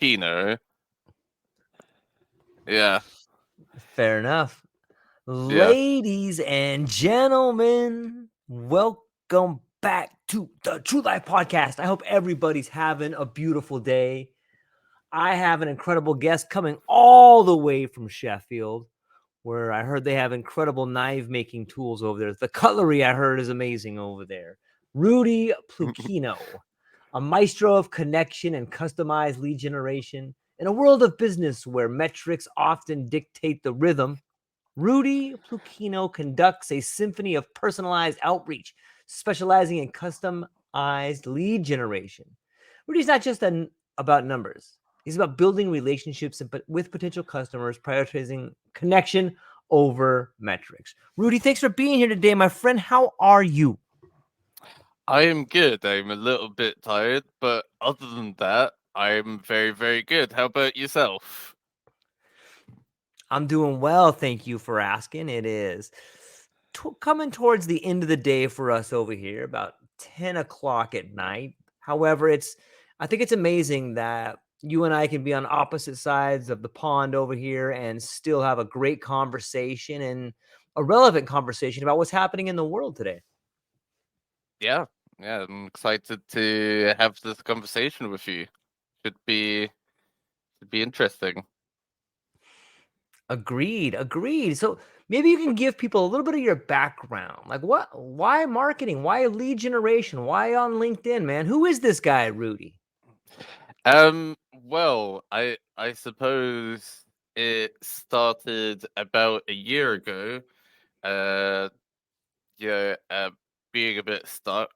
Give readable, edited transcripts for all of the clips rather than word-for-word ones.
Pluchino. Yeah. Fair enough. Yeah. Ladies and gentlemen, welcome back to the True Life Podcast. I hope everybody's having a beautiful day. I have an incredible guest coming all the way from Sheffield, where I heard they have incredible knife making tools over there. The cutlery I heard is amazing over there. Rudi Pluchino, a maestro of connection and customized lead generation. In a world of business where metrics often dictate the rhythm, Rudi Pluchino conducts a symphony of personalized outreach, specializing in customized lead generation. Rudi's not just about numbers. He's about building relationships with potential customers, prioritizing connection over metrics. Rudi, thanks for being here today, my friend. How are you? I am good. I'm a little bit tired, but other than that, I'm very, very good. How about yourself? I'm doing well. Thank you for asking. It is coming towards the end of the day for us over here, about 10 o'clock at night. However, I think it's amazing that you and I can be on opposite sides of the pond over here and still have a great conversation and a relevant conversation about what's happening in the world today. Yeah. Yeah, I'm excited to have this conversation with you. Should be should be interesting. Agreed. So maybe you can give people a little bit of your background. Like why marketing? Why lead generation? Why on LinkedIn, man? Who is this guy, Rudi? Well, I suppose it started about a year ago. Uh yeah, being a bit stuck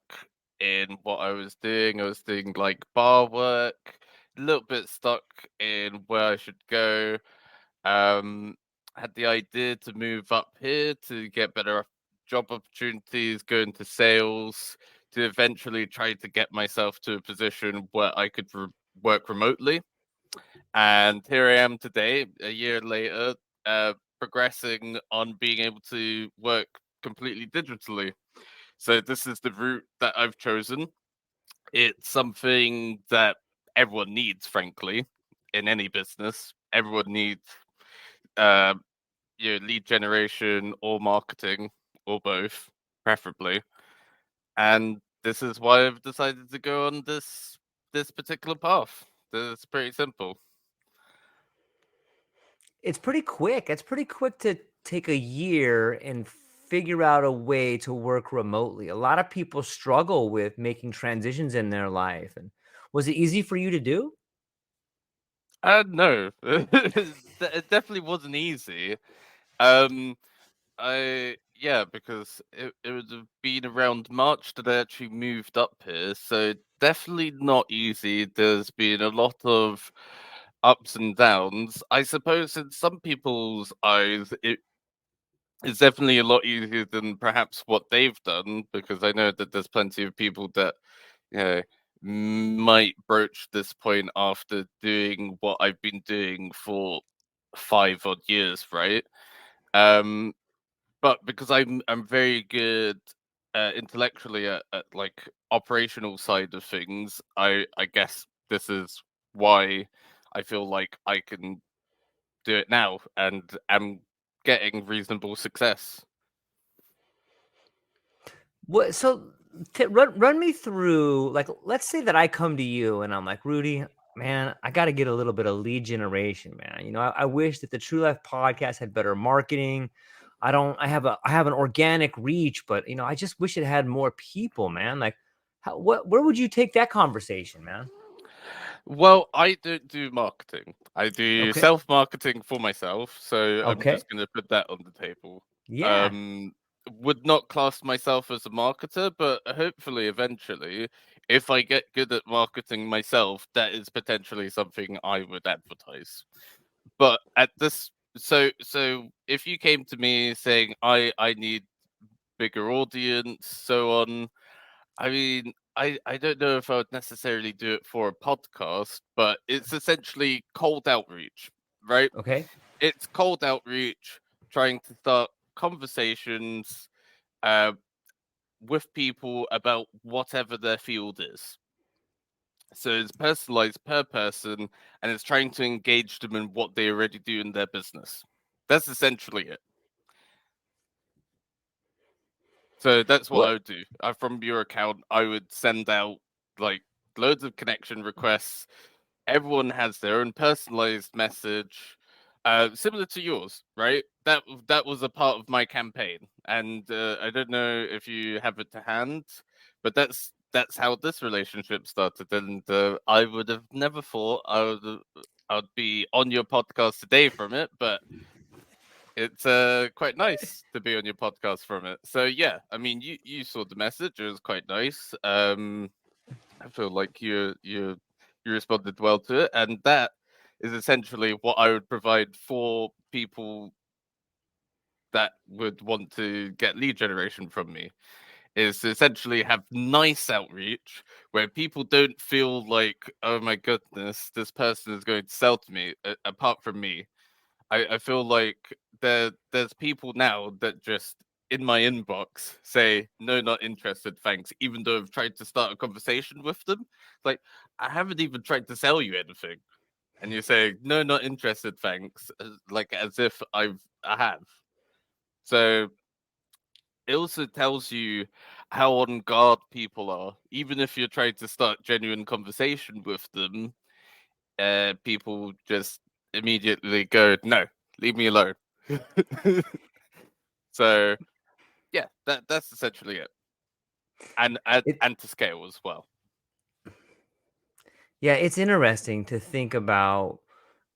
in what I was doing. I was doing like bar work, a little bit stuck in where I should go. Um, had the idea to move up here to get better job opportunities, go into sales, to eventually try to get myself to a position where I could work remotely. And here I am today, a year later, progressing on being able to work completely digitally. So this is the route that I've chosen. It's something that everyone needs, frankly, in any business. Everyone needs uh, lead generation or marketing or both, preferably. And this is why I've decided to go on this particular path. It's pretty simple. It's pretty quick. It's pretty quick to take a year and figure out a way to work remotely. A lot of people struggle with making transitions in their life. And was it easy for you to do? No, it definitely wasn't easy. Um, because it would have been around March that I actually moved up here, so definitely not easy. There's been a lot of ups and downs. I suppose in some people's eyes, it's definitely a lot easier than perhaps what they've done, because I know that there's plenty of people that you know might broach this point after doing what I've been doing for 5 odd years, right? Um, but because I'm very good intellectually at like operational side of things, I guess this is why I feel like I can do it now and am getting reasonable success. What so run me through, like, let's say that I come to you and I'm like, Rudi, man, I got to get a little bit of lead generation, man. I wish that the True Life podcast had better marketing. I have an organic reach, but I just wish it had more people, man. Like, where would you take that conversation, man? Well, I don't do marketing. I do Okay. self marketing for myself, so I'm Okay. just going to put that on the table. Yeah. Um, would not class myself as a marketer, but hopefully, eventually, if I get good at marketing myself, that is potentially something I would advertise. But at this, so if you came to me saying I need bigger audience, so on, I mean, I don't know if I would necessarily do it for a podcast, but it's essentially cold outreach, right? Okay. It's cold outreach, trying to start conversations uh, with people about whatever their field is. So it's personalized per person, and it's trying to engage them in what they already do in their business. That's essentially it. So that's what I What? would do. From your account, I would send out like loads of connection requests. Everyone has their own personalized message, similar to yours, right? That was a part of my campaign, and I don't know if you have it to hand, but that's how this relationship started. And I would have never thought I'd be on your podcast today from it, but it's quite nice to be on your podcast from it. So yeah, I mean, you saw the message; it was quite nice. I feel like you responded well to it, and that is essentially what I would provide for people that would want to get lead generation from me. Is to essentially have nice outreach where people don't feel like, oh my goodness, this person is going to sell to me. Apart from me, I feel like there's people now that just in my inbox say no, not interested, thanks, even though I've tried to start a conversation with them. Like I haven't even tried to sell you anything, and you're saying no, not interested, thanks, like as if I have. So it also tells you how on guard people are. Even if you're trying to start genuine conversation with them, people just immediately go, no, leave me alone. So yeah, that's essentially it, and It, and to scale as well. yeah, it's interesting to think about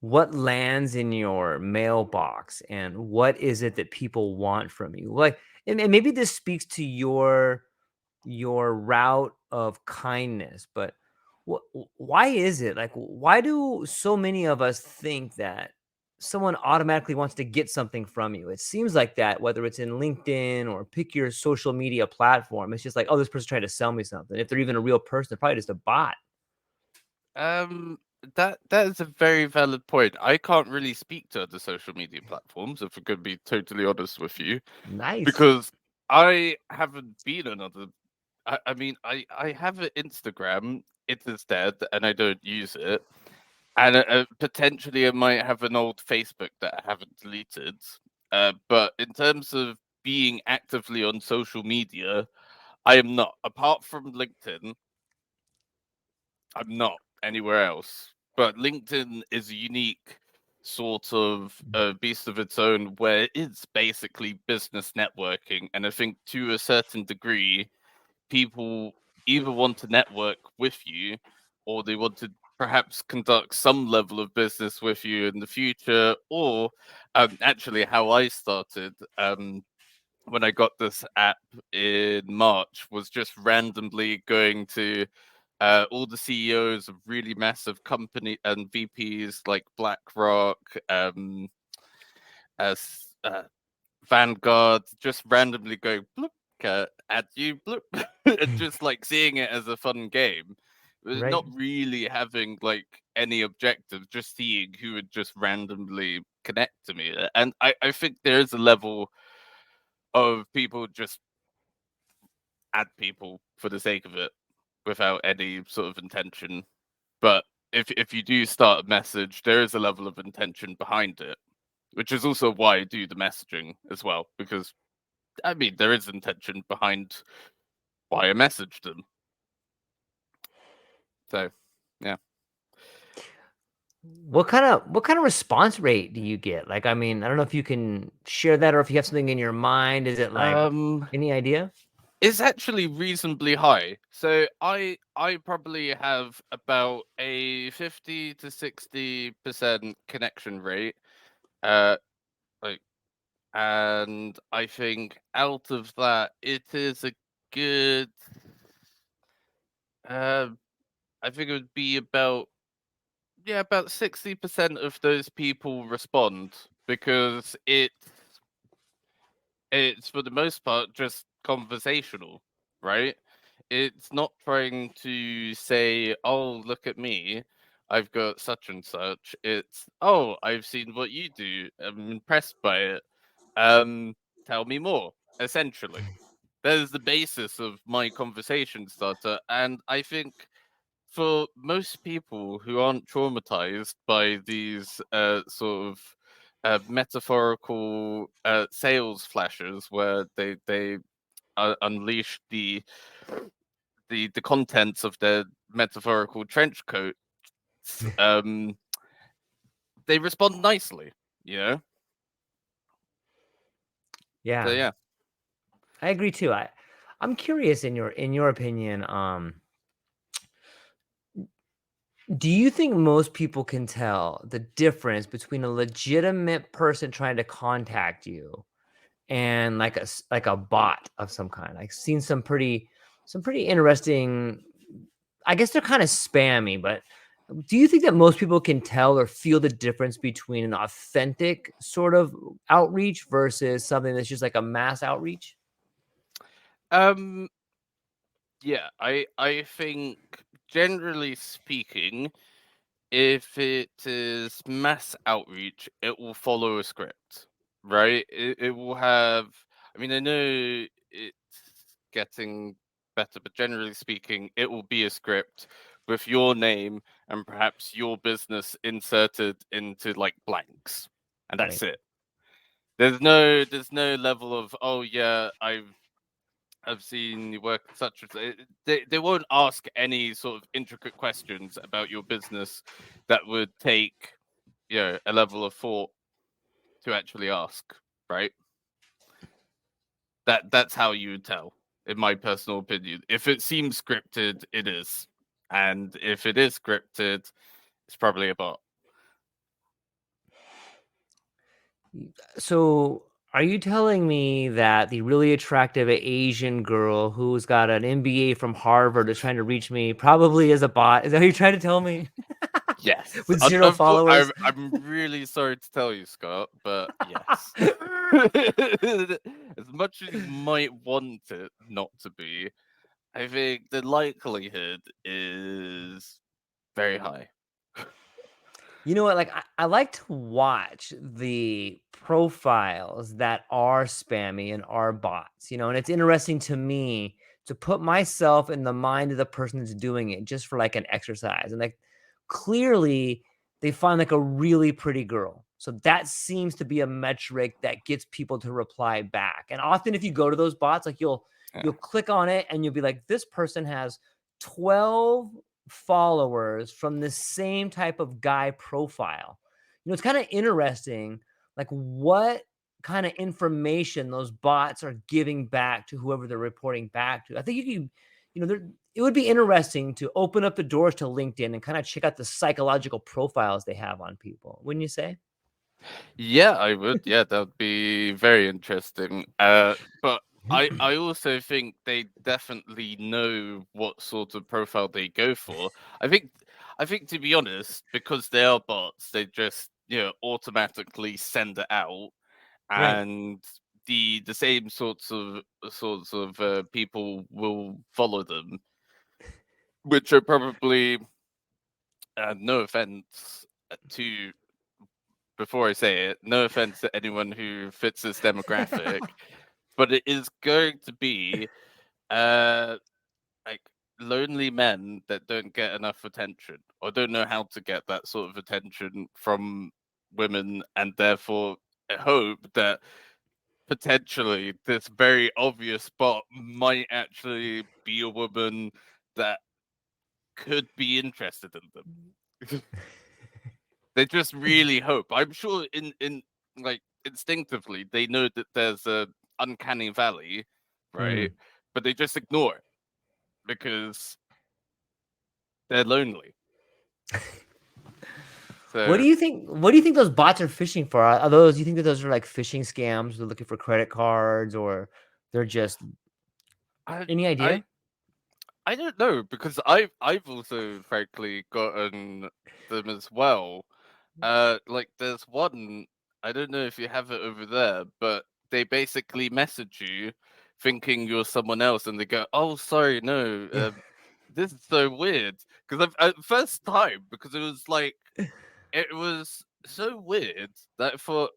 what lands in your mailbox and what is it that people want from you. Like, and maybe this speaks to your route of kindness, but why is it like why do so many of us think that someone automatically wants to get something from you? It seems like that, whether it's in LinkedIn or pick your social media platform, it's just like, oh, this person's trying to sell me something. If they're even a real person, they're probably just a bot. Um, that is a very valid point. I can't really speak to other social media platforms, if I could be totally honest with you, Nice. because I haven't been on other. I mean, I have an Instagram. It is dead, and I don't use it. And potentially, I might have an old Facebook that I haven't deleted. But in terms of being actively on social media, I am not. Apart from LinkedIn, I'm not anywhere else. But LinkedIn is a unique sort of beast of its own where it's basically business networking. And I think to a certain degree, people either want to network with you or they want to perhaps conduct some level of business with you in the future. Or actually, how I started. When I got this app in March was just randomly going to all the CEOs of really massive company and VPs like BlackRock, as Vanguard, just randomly going bloop at you bloop, and just like seeing it as a fun game, Right. not really having like any objective, just seeing who would just randomly connect to me, and I think there is a level of people just add people for the sake of it without any sort of intention. But if you do start a message, there is a level of intention behind it, which is also why I do the messaging as well. Because I mean, there is intention behind why I messaged them. So, yeah. What kind of response rate do you get? Like, I mean, I don't know if you can share that or if you have something in your mind. Is it like Um, any idea? it's actually reasonably high. So I probably have about a 50 to 60% connection rate. Uh, like and I think out of that, it is a good. Uh, I think it would be about about 60% of those people respond because it's for the most part just conversational, right? It's not trying to say, "Oh, look at me, I've got such and such." It's, "Oh, I've seen what you do. I'm impressed by it. Um, tell me more." Essentially, that is the basis of my conversation starter, and I think for most people who aren't traumatized by these sort of metaphorical sales flashes where they unleash the contents of their metaphorical trench coats, they respond nicely, you know. So Yeah, yeah. I agree too. I'm curious in your opinion. Do you think most people can tell the difference between a legitimate person trying to contact you and like like a bot of some kind? I've seen some pretty interesting. I guess they're kind of spammy, but do you think that most people can tell or feel the difference between an authentic sort of outreach versus something that's just like a mass outreach? Um. Yeah. I think generally speaking, if it is mass outreach, it will follow a script, right? It will have. I mean, I know it's getting better, but generally speaking, it will be a script with your name and perhaps your business inserted into like blanks, and that's Right. it. There's no level of, oh yeah, I've seen you work such as they won't ask any sort of intricate questions about your business that would take, a level of thought to actually ask, right? That's how you would tell, in my personal opinion. If it seems scripted, it is. And if it is scripted, it's probably a bot. So, are you telling me that the really attractive Asian girl who's got an MBA from Harvard is trying to reach me probably is a bot? Is that what you're trying to tell me? Yes. With zero I'm followers? I'm really sorry to tell you, Scott, but yes. As much as you might want it not to be, I think the likelihood is very high. You know what? Like, I like to watch the profiles that are spammy and are bots, and it's interesting to me to put myself in the mind of the person that's doing it just for like an exercise. And like, clearly, they find like a really pretty girl. So that seems to be a metric that gets people to reply back. And often, if you go to those bots, like Yeah. you'll click on it and you'll be like, this person has 12 followers from the same type of guy profile. It's kind of interesting, like what kind of information those bots are giving back to whoever they're reporting back to. I think it would be interesting to open up the doors to LinkedIn and kind of check out the psychological profiles they have on people, wouldn't you say? Yeah, I would. Yeah, that would be very interesting. But I also think they definitely know what sort of profile they go for. I think to be honest, because they are bots, they just automatically send it out, Right. and the same sorts of people will follow them, which are probably no offense to before I say it, no offense to anyone who fits this demographic, but it is going to be uh like lonely men that don't get enough attention or don't know how to get that sort of attention from women, and therefore I hope that potentially this very obvious spot might actually be a woman that could be interested in them. They just really hope. I'm sure in like instinctively they know that there's a uncanny valley, right? Hmm. But they just ignore it because they're lonely. What do So you think? What do you think those bots are fishing for? Are those? Do you think that those are like phishing scams? They're looking for credit cards, or they're just I any I idea? I don't know because I've also frankly gotten them as well. Like there's one, I don't know if you have it over there, but they basically message you thinking you're someone else, and they go, "Oh, sorry, no, this is so weird." Because at first time, because it was so weird that I thought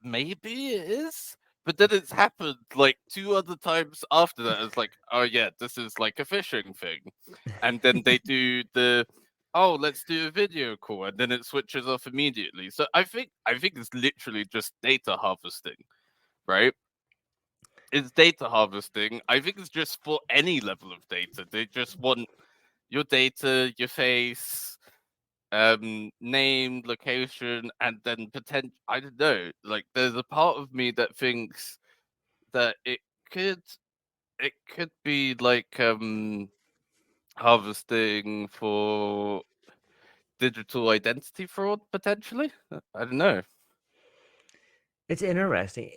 maybe it is, but then it's happened like 2 other times after that. It's like, oh yeah, this is like a phishing thing, and then they do the, oh, let's do a video call, and then it switches off immediately. So I think it's literally just data harvesting, right? It's data harvesting. I think it's just for any level of data. They just want your data, your face, name, location, and then potential. I don't know. Like, there's a part of me that thinks that could it could be like harvesting for digital identity fraud potentially. I don't know. It's interesting.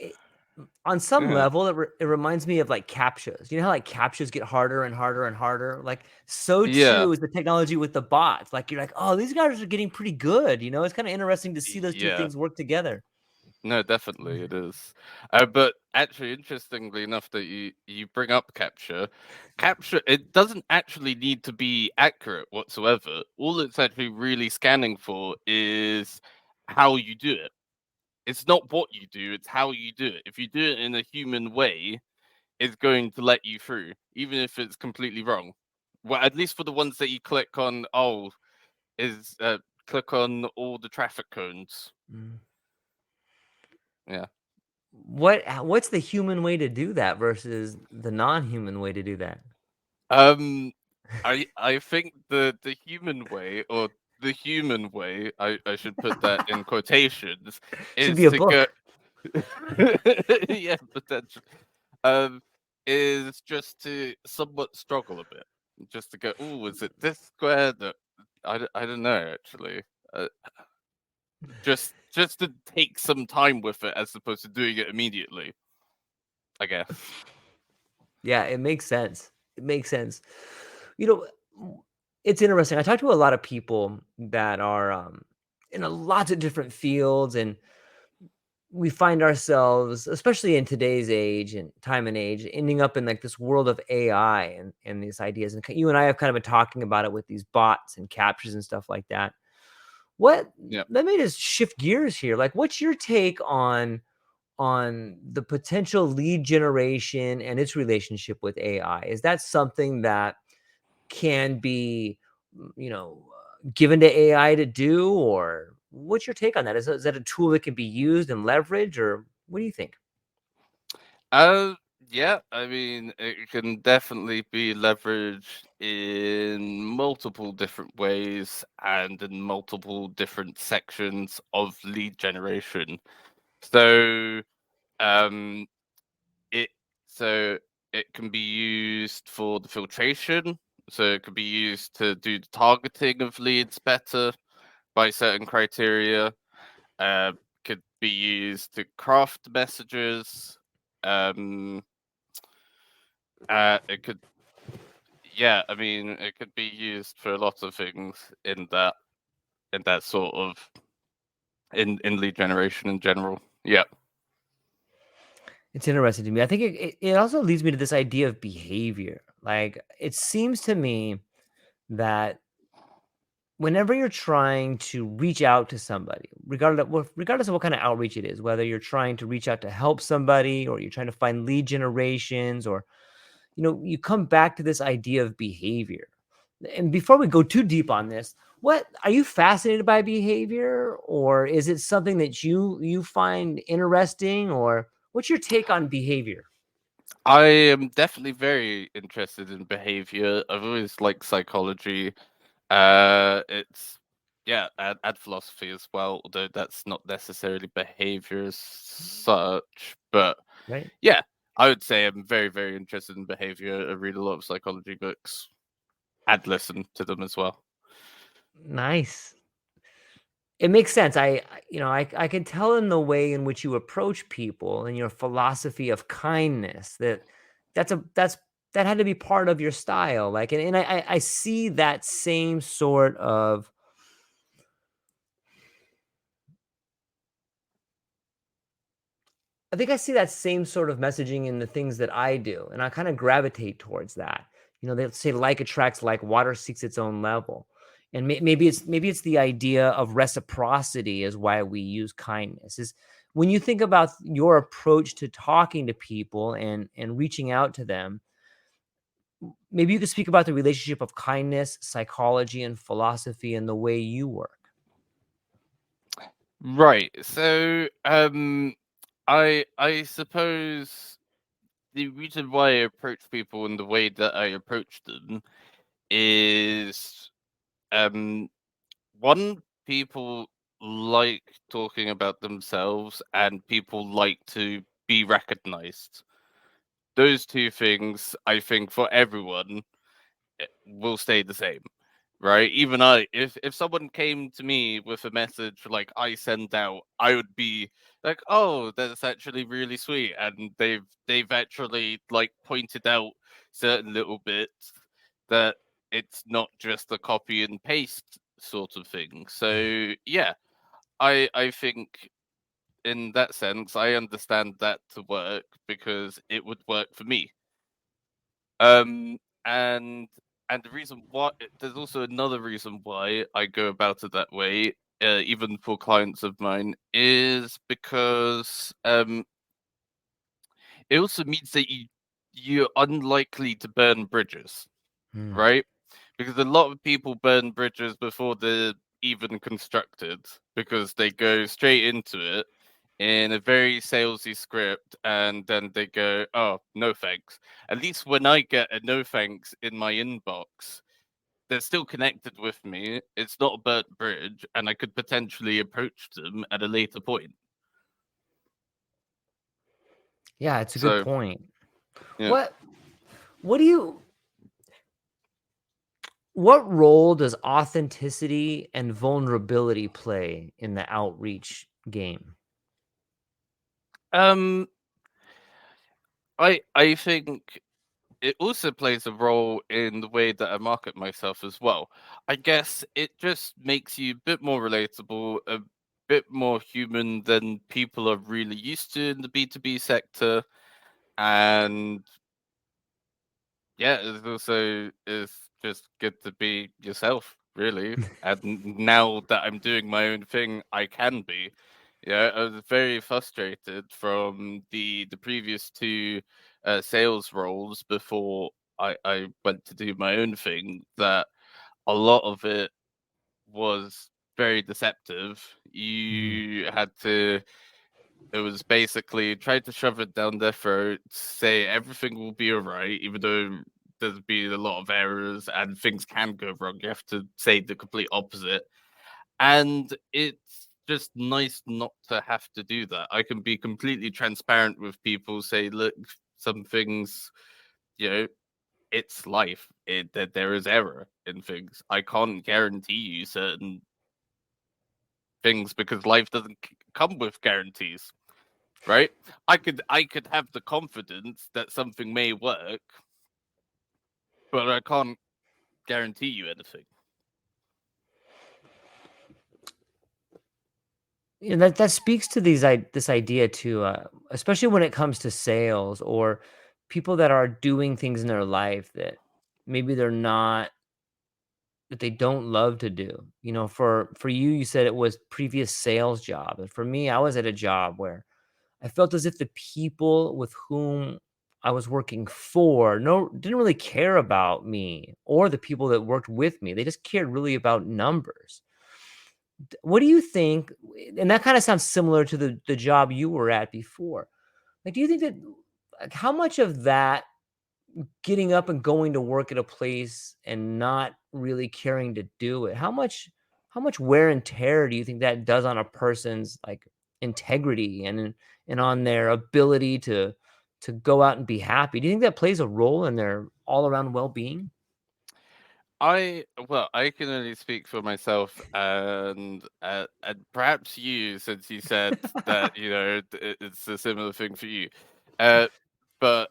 On some Yeah. level, it reminds me of like captchas. You know how like captchas get harder and harder and harder? Like, so Yeah. too is the technology with the bots. Like, you're like, oh, these guys are getting pretty good. It's kind of interesting to see those two Yeah. things work together. No, definitely it is. But actually, interestingly enough, that you bring up capture it doesn't actually need to be accurate whatsoever. All it's actually really scanning for is how you do it. It's not what you do; it's how you do it. If you do it in a human way, it's going to let you through, even if it's completely wrong. Well, at least for the ones that you click on. Oh, is click on all the traffic cones. Mm. Yeah. What's the human way to do that versus the non-human way to do that? Um, I think the human way, or the human way, I should put that in quotations, Should is be a to go. book. Yeah, potentially. Um, is just to somewhat struggle a bit, just to go. Oh, is it this square? That I don't know actually. Uh, just to take some time with it as opposed to doing it immediately. I guess. Yeah, it makes sense. It makes sense. You know, it's interesting. I talk to a lot of people that are in lots of different fields, and we find ourselves, especially in today's age and time and age, ending up in like this world of AI and these ideas. And you and I have kind of been talking about it with these bots and captures and stuff like that. What Yeah. Let me just shift gears here. Like, what's your take on the potential lead generation and its relationship with AI? Is that something that can be, given to AI to do, or what's your take on that? Is that a tool that can be used and leveraged, or what do you think? Uh, yeah, I mean, it can definitely be leveraged in multiple different ways and in multiple different sections of lead generation. So, um, it so it can be used for the filtration. So it could be used to do the targeting of leads better by certain criteria. Uh, could be used to craft messages. Um, it could, yeah. I mean, it could be used for a lot of things in that sort of in lead generation in general. Yeah, It's interesting to me. I think it also leads me to this idea of behavior. Like, it seems to me that whenever you're trying to reach out to somebody, regardless of what kind of outreach it is, whether you're trying to reach out to help somebody or you're trying to find lead generations, or you come back to this idea of behavior. And before we go too deep on this, what are you fascinated by behavior, or is it something that you find interesting, or what's your take on behavior? I am definitely very interested in behavior. I've always liked psychology. It's yeah, and philosophy as well, although that's not necessarily behavior as such. But Right? yeah, I would say I'm very, very interested in behavior. I read a lot of psychology books and listen to them as well. Nice. It makes sense. I can tell in the way in which you approach people and your philosophy of kindness that had to be part of your style. Like, and I see that same sort of, I think I see that same sort of messaging in the things that I do, and I kind of gravitate towards that. They say like attracts like, water seeks its own level, and maybe it's the idea of reciprocity is why we use kindness. Is when you think about your approach to talking to people and reaching out to them, maybe you could speak about the relationship of kindness, psychology, and philosophy in the way you work. Right. So, I suppose the reason why I approach people in the way that I approach them is, um, one, people like talking about themselves, and people like to be recognized. Those two things, I think, for everyone, will stay the same, right? Even if someone came to me with a message like I sent out, I would be like, "Oh, that's actually really sweet," and they've actually like pointed out certain little bits that it's not just a copy and paste sort of thing. So yeah, I think in that sense I understand that to work because it would work for me. Um, and the reason why there's also another reason why I go about it that way, even for clients of mine, is because it also means that you're unlikely to burn bridges, Hmm. right? Because a lot of people burn bridges before they're even constructed because they go straight into it in a very salesy script and then they go, "Oh, no thanks." At least when I get a no thanks in my inbox, they're still connected with me. It's not a burnt bridge, and I could potentially approach them at a later point. Yeah, it's a good So, point. yeah. What what do you what role does authenticity and vulnerability play in the outreach game? Um, I think it also plays a role in the way that I market myself as well. I guess it just makes you a bit more relatable, a bit more human than people are really used to in the B2B sector. And yeah, it's also is just good to be yourself, really. And now that I'm doing my own thing, I can be. Yeah, I was very frustrated from the previous two sales roles before I went to do my own thing. That a lot of it was very deceptive. Mm. You had to. It was basically try to shove it down their throats, say everything will be alright, even though there's been a lot of errors and things can go wrong. You have to say the complete opposite. And it's just nice not to have to do that. I can be completely transparent with people, say, look, some things, you know, it's life. That there is error in things. I can't guarantee you certain things because life doesn't come with guarantees, right? I could have the confidence that something may work, but I can't guarantee you anything. Yeah, that speaks to this idea too, especially when it comes to sales or people that are doing things in their life that maybe they're not that they don't love to do. You know, for you, you said it was previous sales job, and for me, I was at a job where I felt as if the people with whom I was working for no didn't really care about me or the people that worked with me. They just cared really about numbers. What do you think? And that kind of sounds similar to the job you were at before. Like, do you think that like how much of that getting up and going to work at a place and not really caring to do it, how much wear and tear do you think that does on a person's like integrity and on their ability to go out and be happy? Do you think that plays a role in their all around well being? I can only speak for myself and perhaps you, since you said that it's a similar thing for you, uh, but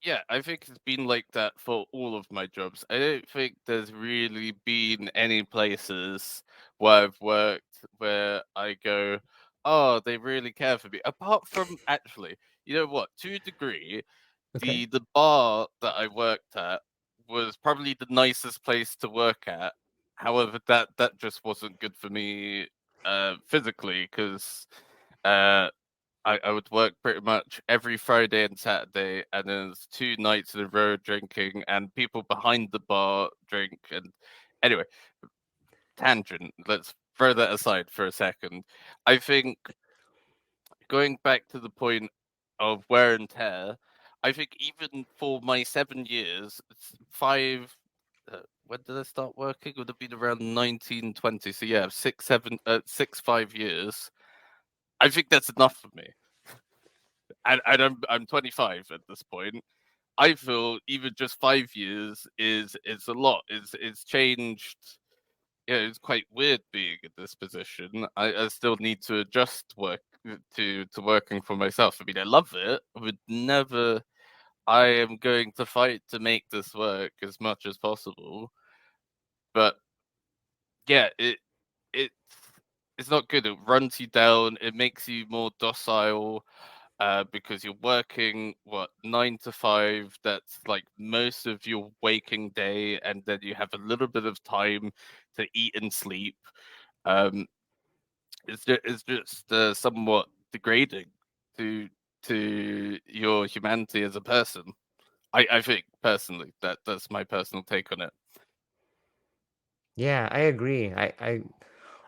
yeah, I think it's been like that for all of my jobs. I don't think there's really been any places where I've worked where I go, oh, they really care for me. Apart from actually, you know what? To a degree, Okay. the bar that I worked at was probably the nicest place to work at. However, that just wasn't good for me physically because I would work pretty much every Friday and Saturday, and then there's 2 nights in a row drinking, and people behind the bar drink. And anyway, tangent. Let's throw that aside for a second. I think going back to the point of wear and tear, I think even for my 7 years, it's five. When did I start working? Would have been around 1920. So yeah, 5 years. I think that's enough for me. And I'm 25 at this point. I feel even just 5 years is a lot. It's changed. Yeah, it's quite weird being in this position. I still need to adjust to working for myself. I mean, I love it. I would never. I am going to fight to make this work as much as possible. But yeah, it it's not good. It runs you down. It makes you more docile. Because you're working 9 to 5. That's like most of your waking day, and then you have a little bit of time to eat and sleep. Um, it's just somewhat degrading to your humanity as a person. I think personally that's my personal take on it. Yeah, I agree.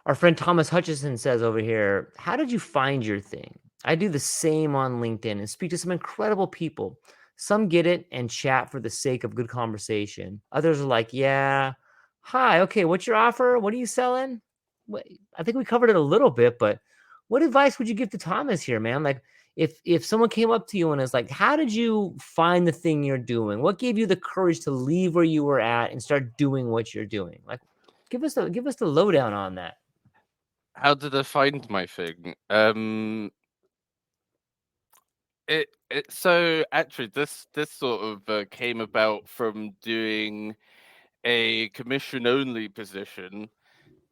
Our friend Thomas Hutchison says over here, how did you find your thing? I do the same on LinkedIn and speak to some incredible people. Some get it and chat for the sake of good conversation. Others are like, yeah, hi, okay, what's your offer? What are you selling? I think we covered it a little bit, but what advice would you give to Thomas here, man? Like, if someone came up to you and is like, how did you find the thing you're doing? What gave you the courage to leave where you were at and start doing what you're doing? Like, give us the lowdown on that. How did I find my thing? So actually this sort of came about from doing a commission only position,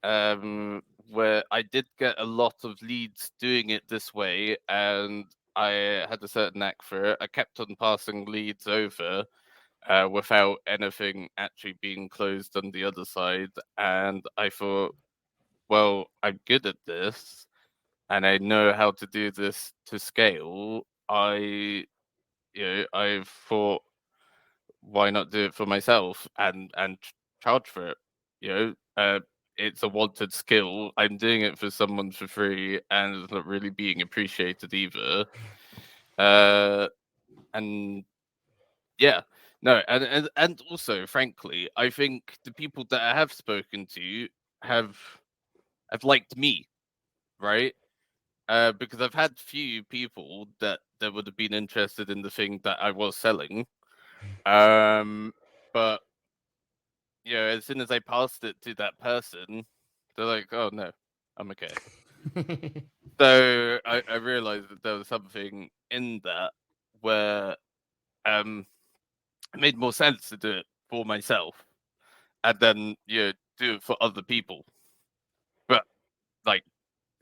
um, where I did get a lot of leads doing it this way, and I had a certain knack for it. I kept on passing leads over without anything actually being closed on the other side, and I thought, well, I'm good at this, and I know how to do this to scale. I thought, why not do it for myself and charge for it? You know, it's a wanted skill. I'm doing it for someone for free, and it's not really being appreciated either. Uh, and yeah, no, and also, frankly, I think the people that I have spoken to have have liked me, right? Because I've had few people that would have been interested in the thing that I was selling. But as soon as I passed it to that person, they're like, "Oh no, I'm okay." So I realized that there was something in that where it made more sense to do it for myself and then do it for other people, but like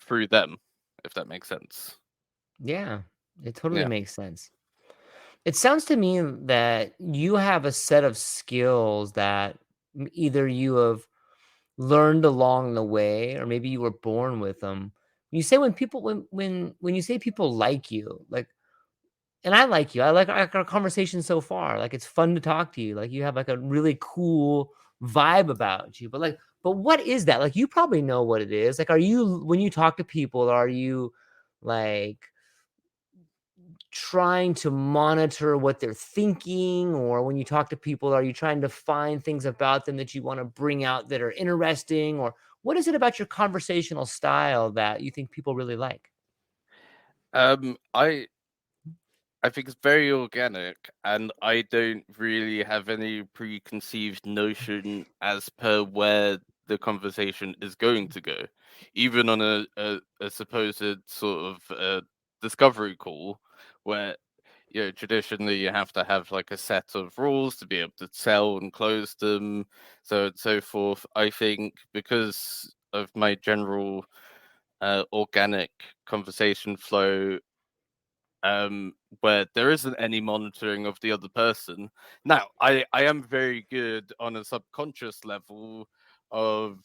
through them, if that makes sense. Yeah, it totally Yeah. makes sense. It sounds to me that you have a set of skills that either you have learned along the way or maybe you were born with them. You say when people when you say people like you, like, and I like you. I like our conversation so far. Like, it's fun to talk to you. Like, you have like a really cool vibe about you. But what is that? Like, you probably know what it is. Like, are you, when you talk to people, are you like trying to monitor what they're thinking, or when you talk to people, are you trying to find things about them that you want to bring out that are interesting, or what is it about your conversational style that you think people really like? I think it's very organic, and I don't really have any preconceived notion as per where the conversation is going to go. Even on a supposed sort of discovery call, where traditionally you have to have like a set of rules to be able to sell and close them, so and so forth. I think because of my general organic conversation flow, where there isn't any monitoring of the other person. Now, I am very good on a subconscious level of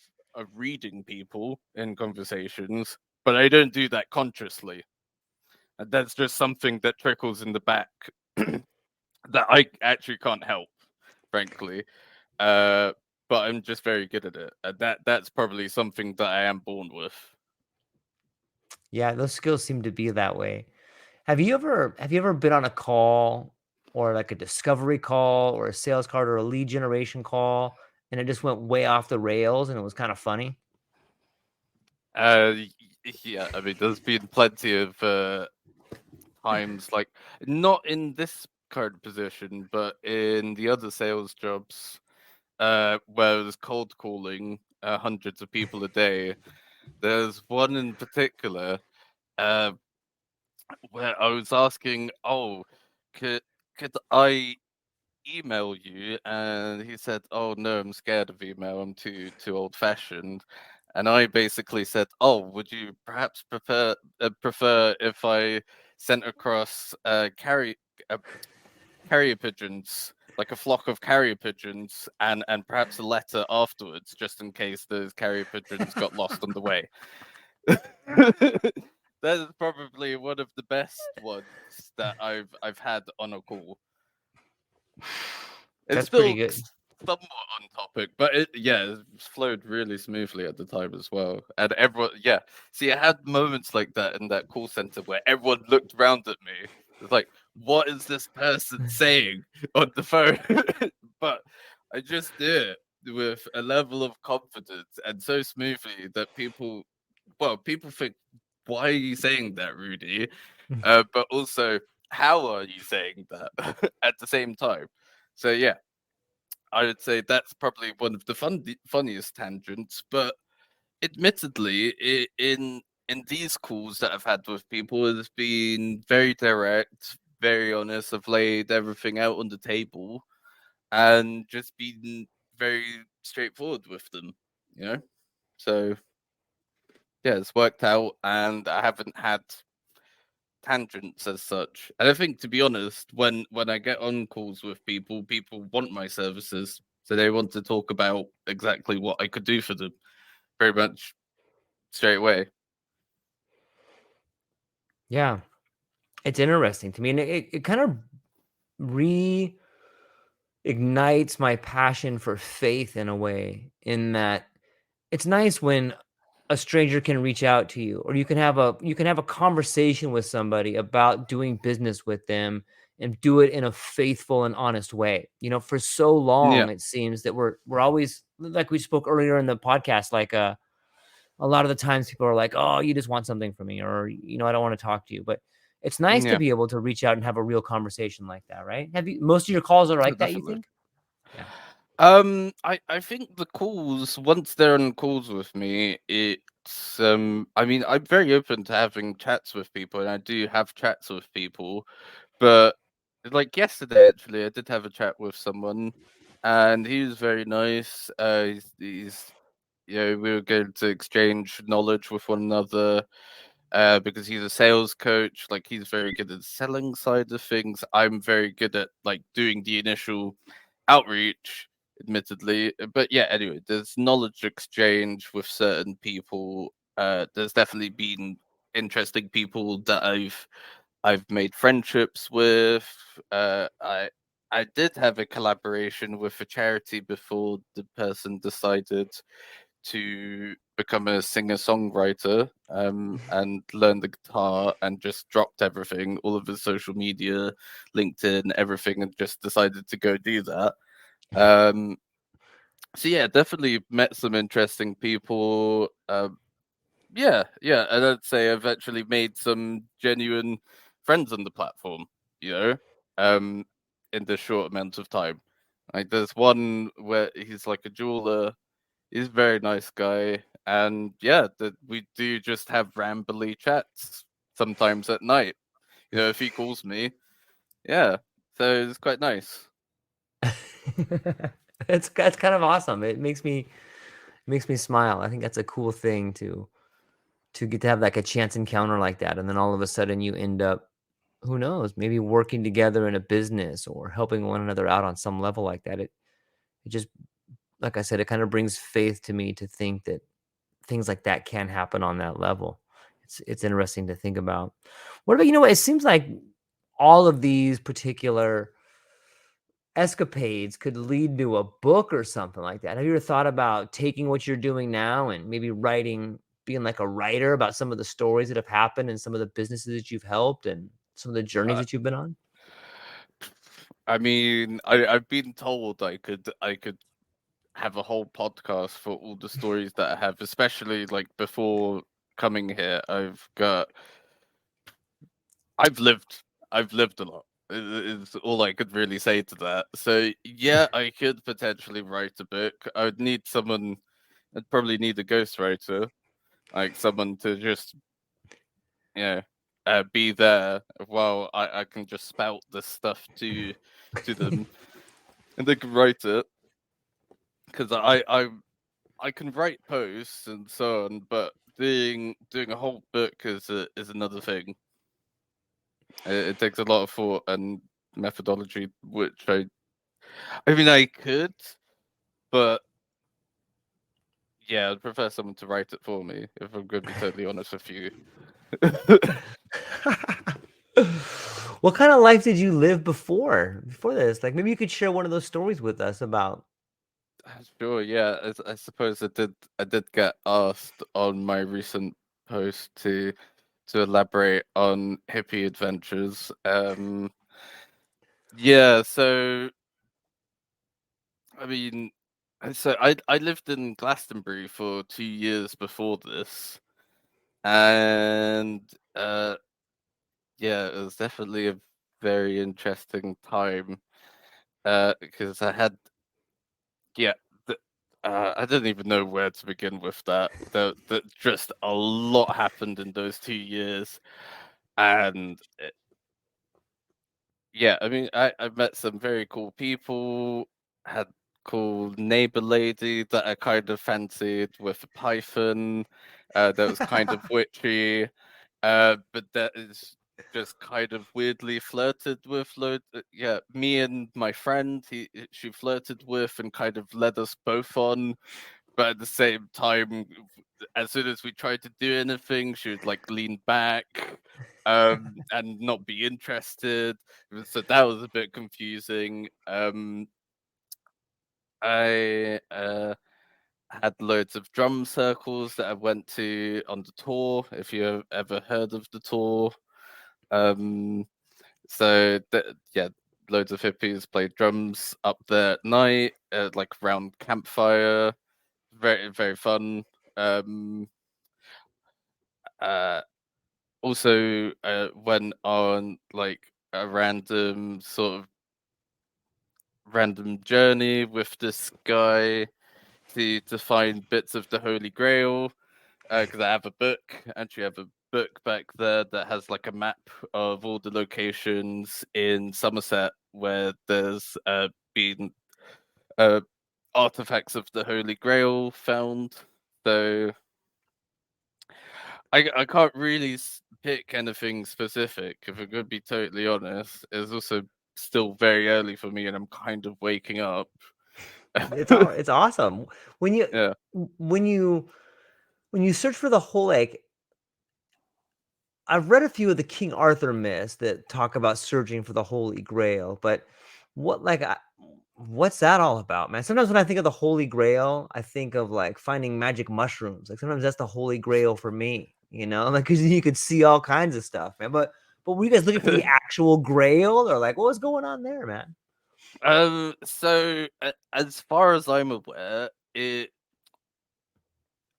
reading people in conversations, but I don't do that consciously. And that's just something that trickles in the back that I actually can't help, frankly. Uh, but I'm just very good at it. And that's probably something that I am born with. Yeah, those skills seem to be that way. Have you ever been on a call or like a discovery call or a sales card or a lead generation call and it just went way off the rails and it was kind of funny? Uh, yeah, I mean, there's been plenty of times, like not in this current position, but in the other sales jobs, where I was cold calling hundreds of people a day. There's one in particular uh, where I was asking, "Oh, could could I email you?" And he said, "Oh no, I'm scared of email. I'm too old fashioned." And I basically said, "Oh, would you perhaps prefer if I sent across uh, carrier pigeons, like a flock of carrier pigeons, and perhaps a letter afterwards, just in case those carrier pigeons got lost on the way." That is probably one of the best ones that I've had on a call. It's That's pretty still good. somewhat on topic, but it flowed really smoothly at the time as well. And everyone, yeah. See, I had moments like that in that call center where everyone looked around at me. It's like, what is this person saying on the phone? But I just do it with a level of confidence and so smoothly that people think, why are you saying that, Rudy? But also, how are you saying that at the same time? So yeah, I would say that's probably one of the funniest tangents. But admittedly, in these calls that I've had with people, it's been very direct, very honest. I've laid everything out on the table and just been very straightforward with them. You know, so yeah, it's worked out, and I haven't had tangents as such. And I think, to be honest, when I get on calls with people, people want my services, so they want to talk about exactly what I could do for them, very much straight away. Yeah, it's interesting to me, and it kind of reignites my passion for faith in a way. In that, it's nice when a stranger can reach out to you, or you can have a conversation with somebody about doing business with them and do it in a faithful and honest way. For so Yeah, long it seems that we're always, like we spoke earlier in the podcast, like a lot of the times people are like, "Oh, you just want something from me," or "I don't want to talk to you." But it's nice to yeah, be able to reach out and have a real conversation like that, right? Have you most of your calls are like that, you definitely. think? Yeah. I think the calls, once they're on calls with me, it's I mean, I'm very open to having chats with people, and I do have chats with people. But like yesterday, actually, I did have a chat with someone, and he was very nice. He's we were going to exchange knowledge with one another. Because he's a sales coach, like he's very good at the selling side of things. I'm very good at like doing the initial outreach, admittedly. But yeah, anyway, there's knowledge exchange with certain people. There's definitely been interesting people that I've made friendships with. I did have a collaboration with a charity before the person decided to become a singer-songwriter, and learn the guitar and just dropped everything, all of his social media, LinkedIn, everything, and just decided to go do that. Um, so yeah, definitely met some interesting people. Yeah, and I'd say I've actually made some genuine friends on the platform, you know, um, in this short amount of time. Like there's one where he's like a jeweler. He's a very nice guy, and yeah, that we do just have rambly chats sometimes at night. If he calls me, yeah. So it's quite nice. That's kind of awesome. It makes me smile. I think that's a cool thing to get to have like a chance encounter like that, and then all of a sudden you end up, who knows, maybe working together in a business or helping one another out on some level like that. It just, like I said, it kind of brings faith to me to think that things like that can happen on that level. It's interesting to think about. What about, what? It seems like all of these particular escapades could lead to a book or something like that. Have you ever thought about taking what you're doing now and maybe writing, being like a writer about some of the stories that have happened and some of the businesses that you've helped and some of the journeys Uh, that you've been on? I mean, I've been told I could have a whole podcast for all the stories that I have, especially like before coming here. I've lived I've lived a lot. Is all I could really say to that. So yeah, I could potentially write a book. I would need someone. I'd probably need a ghostwriter, like someone to just you know be there while I can just spout this stuff to them and they can write it because I can write posts and so on, but doing a whole book is another thing. It takes a lot of thought and methodology, which I mean I could, but yeah, I'd prefer someone to write it for me. If I'm going to be totally honest with you. What kind of life did you live before this? Like maybe you could share one of those stories with us about. Sure, yeah. I suppose I did get asked on my recent post to elaborate on hippie adventures. Yeah, so I mean, I lived in Glastonbury for 2 years before this, and yeah, it was definitely a very interesting time. Because I had yeah, the, I don't even know where to begin with that. Just a lot happened in those 2 years, and yeah, I mean, I met some very cool people. Had cool neighbor lady that I kind of fancied with a python. That was kind of witchy. But that is just kind of weirdly flirted with. Yeah, me and my friend, she flirted with and kind of led us both on. But at the same time, as soon as we tried to do anything, she would like lean back and not be interested. So that was a bit confusing. I had loads of drum circles that I went to on the tour. If you have ever heard of the tour, um, yeah, loads of hippies played drums up there at night, like around campfire. Very very fun. Um, uh, Also went on like a random journey with this guy to find bits of the Holy Grail because I have a book. Actually, have a book back there that has like a map of all the locations in Somerset where there's been uh, artifacts of the Holy Grail found. So I can't really pick anything specific. If I'm going to be totally honest, it's also still very early for me, and I'm kind of waking up. It's awesome when you Yeah. when you when you search for the whole like. I've read a few of the King Arthur myths that talk about searching for the Holy Grail, but what like what's that all about, man? Sometimes when I think of the Holy Grail, I think of like finding magic mushrooms. Like sometimes that's the Holy Grail for me, like because you could see all kinds of stuff, man. But were you guys looking for the actual Grail, or like what was going on there, man? So as far as I'm aware,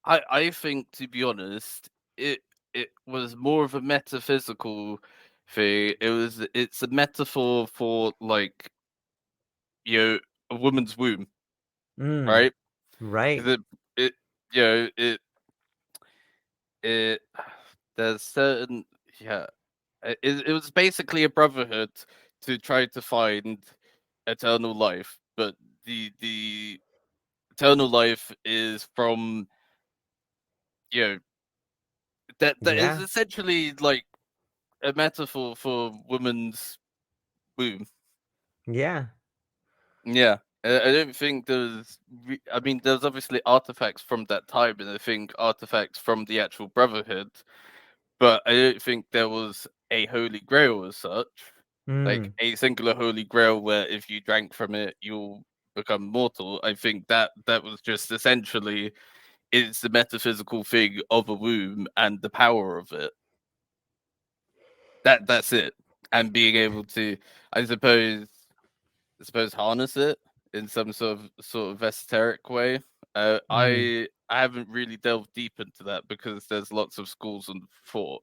I think to be honest, it was more of a metaphysical thing. It's a metaphor for like you know a woman's womb, Mm, right? right. Because it you know it there's certain yeah it was basically a brotherhood to try to find eternal life, but the eternal life is from you know that is Yeah. essentially like a metaphor for woman's womb. Yeah. Yeah. I don't think I mean, there's obviously artifacts from that time, and I think artifacts from the actual Brotherhood, but I don't think there was a holy grail as such, like Mm, a singular holy grail where if you drank from it, you'll become mortal. I think that was just essentially it's the metaphysical thing of a womb and the power of it. That's it, and being able to, I suppose harness it in some sort of esoteric way. mm, I haven't really delved deep into that because there's lots of schools and thought.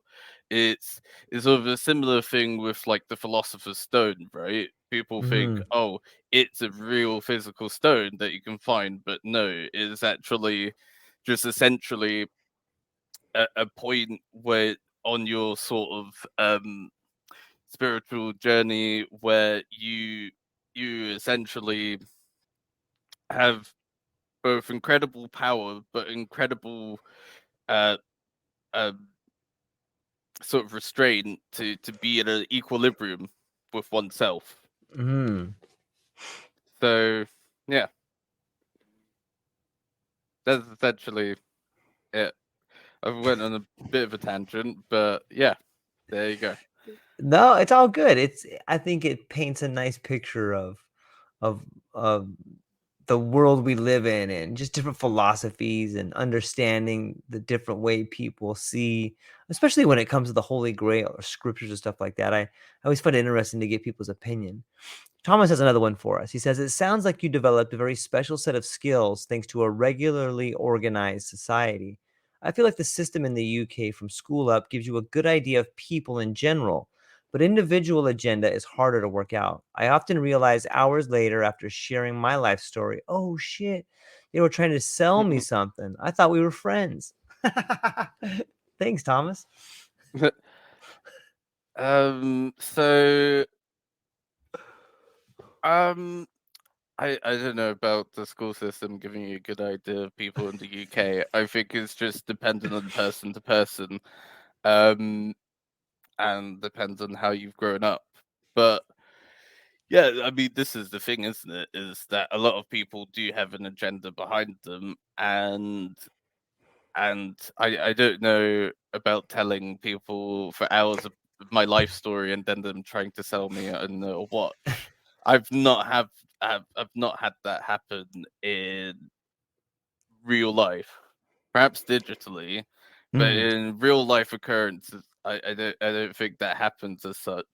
It's it's sort of a similar thing with like the philosopher's stone, right? People think, mm, oh, it's a real physical stone that you can find, but no, it's actually just essentially a point where on your sort of spiritual journey where you essentially have both incredible power but incredible uh, uh sort of restraint to be at an equilibrium with oneself. mm. So yeah, that's essentially it. I went on a bit of a tangent, but yeah, there you go. No, it's all good. I think it paints a nice picture of of the world we live in and just different philosophies and understanding the different way people see, especially when it comes to the Holy Grail or scriptures and stuff like that. I always find it interesting to get people's opinion. Thomas has another one for us. He says, it sounds like you developed a very special set of skills thanks to a regularly organized society. I feel like the system in the UK from school up gives you a good idea of people in general, but individual agenda is harder to work out. I often realize hours later after sharing my life story, oh shit, they were trying to sell me something. I thought we were friends. Thanks, Thomas. So um I don't know about the school system giving you a good idea of people in the UK. I think it's just dependent on person to person, um, and depends on how you've grown up. But yeah, I mean, this is the thing, isn't it? Is that a lot of people do have an agenda behind them, and I don't know about telling people for hours of my life story and then them trying to sell me a watch. I've not had that happen in real life, perhaps digitally, but Mm. in real life occurrences, I don't think that happens as such.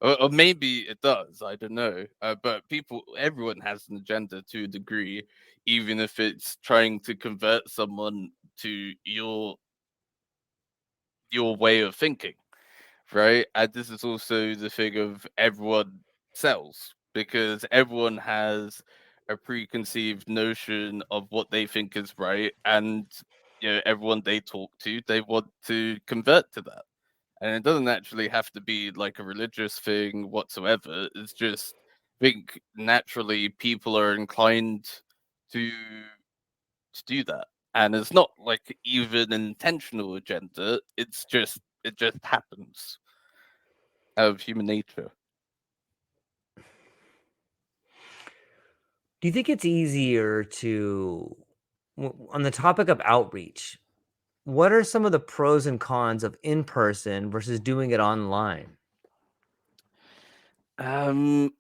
Or maybe it does. I don't know. But everyone has an agenda to a degree, even if it's trying to convert someone to your way of thinking, right? And this is also the thing of everyone sells because everyone has a preconceived notion of what they think is right, and everyone they talk to, they want to convert to that. And it doesn't actually have to be like a religious thing whatsoever. It's just I think naturally people are inclined to do that. And it's not like even an intentional agenda. It just happens out of human nature. Do you think it's easier to, on the topic of outreach, what are some of the pros and cons of in person versus doing it online? Um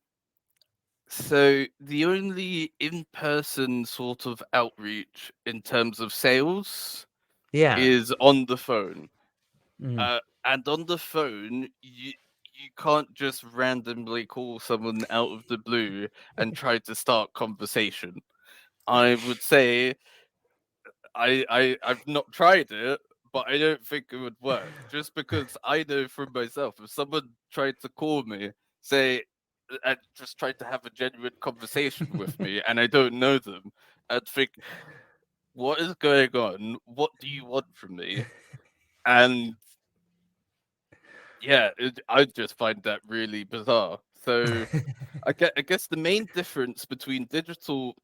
so the only in-person sort of outreach in terms of sales Yeah. is on the phone. Mhm. And on the phone, you can't just randomly call someone out of the blue and try to start conversation. I would say I've not tried it, but I don't think it would work. Just because I know from myself, if someone tried to call me, say, and just tried to have a genuine conversation with me, and I don't know them, I'd think, what is going on? What do you want from me? And yeah, I just find that really bizarre. So I guess the main difference between digital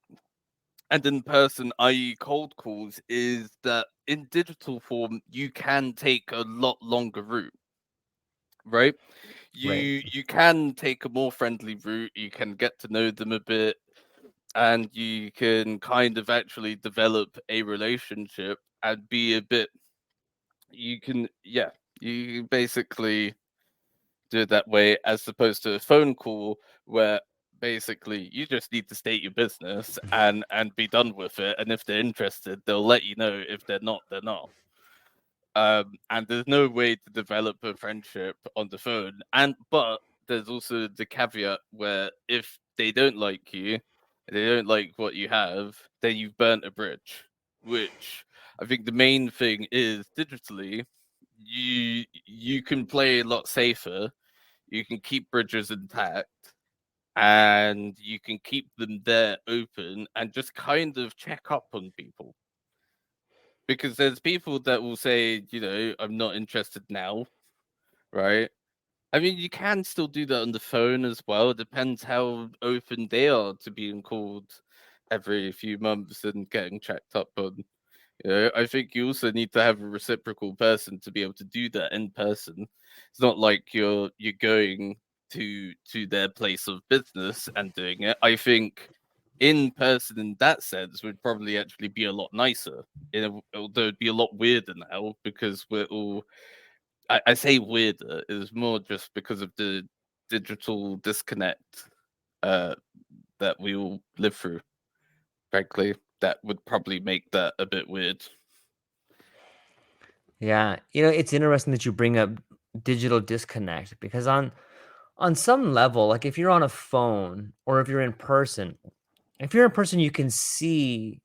and in person, i.e., cold calls, is that in digital form you can take a lot longer route, right? Right. You can take a more friendly route. You can get to know them a bit, and you can kind of actually develop a relationship and be a bit. You can, yeah. You basically do it that way, as opposed to a phone call where basically you just need to state your business and be done with it. And if they're interested, they'll let you know. If they're not, they're not. And there's no way to develop a friendship on the phone. But there's also the caveat where if they don't like you, they don't like what you have, then you've burnt a bridge. Which I think the main thing is digitally, you can play a lot safer. You can keep bridges intact, and you can keep them there open and just kind of check up on people. Because there's people that will say, I'm not interested now, right? I mean, you can still do that on the phone as well. It depends how open they are to being called every few months and getting checked up on. I think you also need to have a reciprocal person to be able to do that in person. It's not like you're going to their place of business and doing it. I think in person in that sense would probably actually be a lot nicer. Although it'd be a lot weirder now because we're all. I say weirder is more just because of the digital disconnect uh, that we all live through. Frankly, that would probably make that a bit weird. Yeah, it's interesting that you bring up digital disconnect because on some level, like if you're on a phone or if you're in person, you can see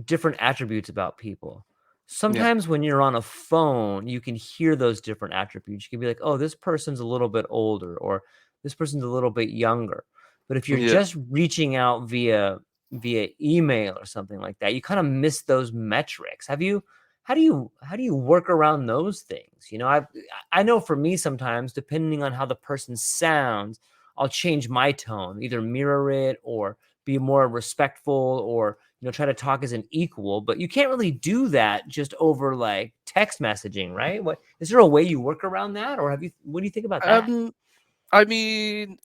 different attributes about people. Yeah. Sometimes when you're on a phone, you can hear those different attributes. You can be like, "Oh, this person's a little bit older," or "This person's a little bit younger." But if you're Yeah. just reaching out via email or something like that, you kind of miss those metrics. How do you work around those things? I know for me sometimes, depending on how the person sounds, I'll change my tone, either mirror it or be more respectful, or try to talk as an equal. But you can't really do that just over like text messaging, right? What is there a way you work around that, or what do you think about that? Um, I mean,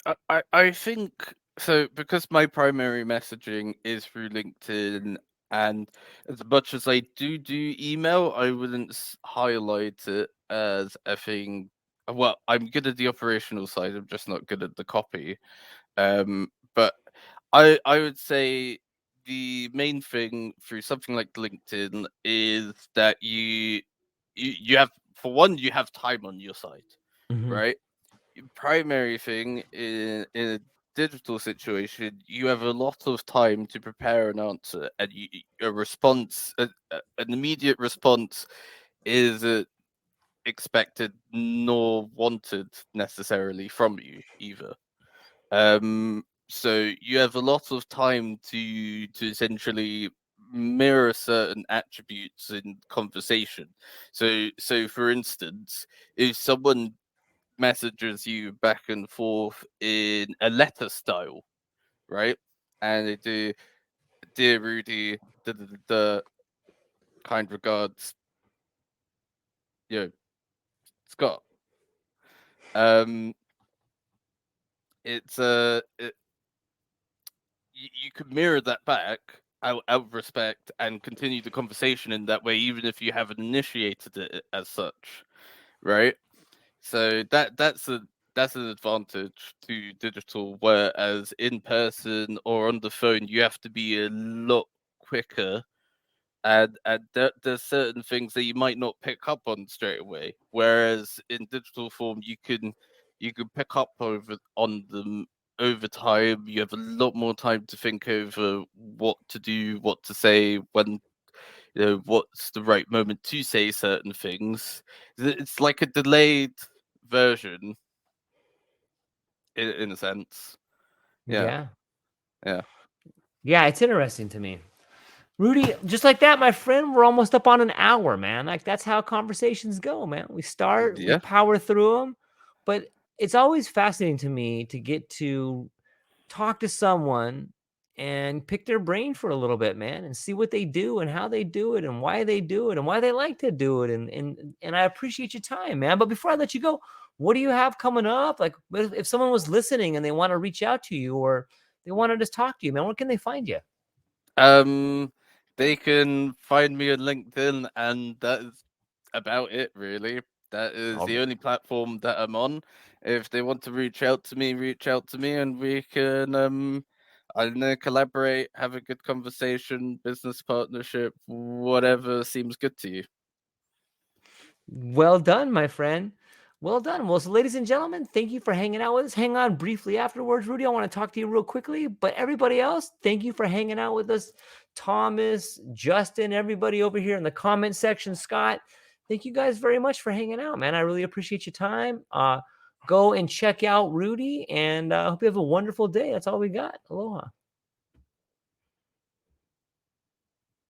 I think so because my primary messaging is through LinkedIn, and as much as I do email, I wouldn't highlight it as a thing. Well, I'm good at the operational side. I'm just not good at the copy. But I would say the main thing through something like LinkedIn is that you have, for one, you have time on your side, Hmm. right? Primary thing in a digital situation, you have a lot of time to prepare an answer, and a response, an immediate response, is expected nor wanted necessarily from you either. So you have a lot of time to essentially mirror certain attributes in conversation. So for instance, if someone messages you back and forth in a letter style, right? And they do, dear Rudy, the kind regards, Scott. Um, it's you could mirror that back out of respect and continue the conversation in that way, even if you haven't initiated it as such, right? So that's an advantage to digital, whereas in person or on the phone, you have to be a lot quicker, and there's certain things that you might not pick up on straight away. Whereas in digital form, you can pick up on them over time. You have a lot more time to think over what to do, what to say, when what's the right moment to say certain things. It's like a delayed version in a sense. Yeah, Yeah. yeah, Yeah, it's interesting to me. Rudy, just like that, my friend, we're almost up on an hour, man. Like that's how conversations go, man. We start, we yeah. power through them, but it's always fascinating to me to get to talk to someone and pick their brain for a little bit, man, and see what they do and how they do it and why they do it and why they like to do it. And I appreciate your time, man. But before I let you go, what do you have coming up? Like if someone was listening and they want to reach out to you or they want to just talk to you, man, where can they find you? They can find me on LinkedIn, and that is about it, really. That is All the only platform that I'm on. If they want to reach out to me, and we can, I don't know, collaborate, have a good conversation, business partnership, whatever seems good to you. Well done, my friend. Well done. Well, so ladies and gentlemen, thank you for hanging out with us. Hang on briefly afterwards, Rudy. I want to talk to you real quickly. But everybody else, thank you for hanging out with us. Thomas, Justin, everybody over here in the comment section, Scott. Thank you guys very much for hanging out, man. I really appreciate your time. Go and check out Rudy, and I hope you have a wonderful day. That's all we got. Aloha.